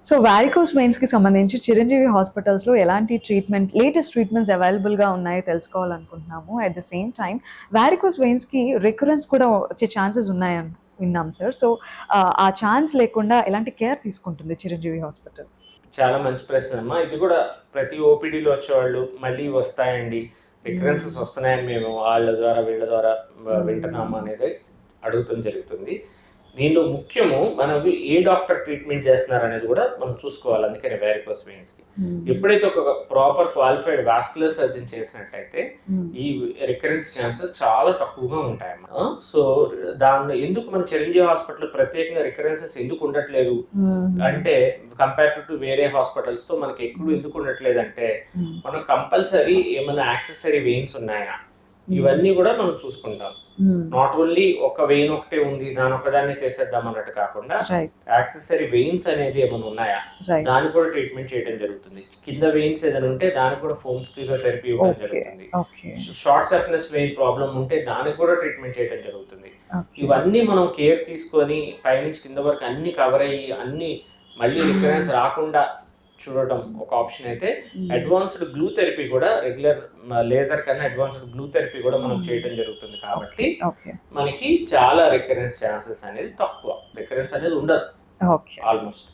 So varicose veins కి సంబంధించి Chiranjeevi hospitals లో ఎలాంటి లేటెస్ట్ ట్రీట్మెంట్స్ అవైలబుల్ గా ఉన్నాయో తెలుసుకోవాలనుకుంటున్నాము. At the same time varicose veins కి రికరెన్స్ కూడా వచ్చే ఛాన్సెస్ ఉన్నాయని విన్నాం సార్. సో ఆ ఛాన్స్ లేకుండా ఎలాంటి కేర్ తీసుకుంటుంది చిరంజీవి హాస్పిటల్? చాలా మంచి ప్రశ్న అమ్మా. ఇది కూడా ప్రతి ఓపీడీలో వచ్చేవాళ్ళు మళ్ళీ వస్తాయండి, రికరెన్సెస్ వస్తున్నాయని మేము వాళ్ళ ద్వారా వీళ్ళ ద్వారా వింటున్నాము అనేది అడుగుతుంది జరుగుతుంది. దీనిలో ముఖ్యము మనం ఏ డాక్టర్ ట్రీట్మెంట్ చేస్తున్నారు అనేది కూడా మనం చూసుకోవాలి. అందుకని వారికోస్ వెయిన్స్ కి ఎప్పుడైతే ఒక ప్రాపర్ క్వాలిఫైడ్ వాస్కులర్ సర్జన్ చేసినట్లయితే ఈ రికరెన్స్ ఛాన్సెస్ చాలా తక్కువగా ఉంటాయన్నమాట. సో దానిలో ఎందుకు మన చిరంజీవి హాస్పిటల్ ప్రత్యేకంగా రికరెన్సెస్ ఎందుకు ఉండట్లేదు అంటే, కంపేర్ టు వేరే హాస్పిటల్స్ తో మనకి ఎక్కువ ఎందుకు ఉండట్లేదు అంటే, మనం కంపల్సరీ ఏమైనా యాక్సెసరీ వెయిన్స్ ఉన్నాయా ఇవన్నీ కూడా మనం చూసుకుంటాం. నాట్ ఓన్లీ ఒక వెయిన్ ఒకటే ఉంది దాని ఒకదాన్ని చేసేద్దాం అన్నట్టు కాకుండా, యాక్సెసరీ వెయిన్స్ అనేది ఏమైనా ఉన్నాయా దానికి కూడా ట్రీట్మెంట్ చేయడం జరుగుతుంది. కింద వెయిన్స్ ఏదైనా ఉంటే దానికి కూడా ఫోమ్ స్టీరియోథెరపీ ఇవ్వడం జరుగుతుంది. షార్ట్ సర్ఫ్నెస్ వెయిన్ ప్రాబ్లం ఉంటే దానికి కూడా ట్రీట్మెంట్ చేయడం జరుగుతుంది. ఇవన్నీ మనం కేర్ తీసుకొని పైనుంచి కింద వరకు అన్ని కవర్ అయ్యి అన్ని మళ్ళీ రికరెన్స్ రాకుండా చూడటం ఒక ఆప్షన్ అయితే, అడ్వాన్స్డ్ గ్లూ థెరపీ కూడా రెగ్యులర్ లేజర్ కన్నా అడ్వాన్స్డ్ గ్లూ థెరపీ కూడా మనం చేయడం జరుగుతుంది. కాబట్టి మనకి చాలా రికరెన్స్ ఛాన్సెస్ అనేది తక్కువ, రికరెన్స్ అనేది ఉండదు ఆల్మోస్ట్.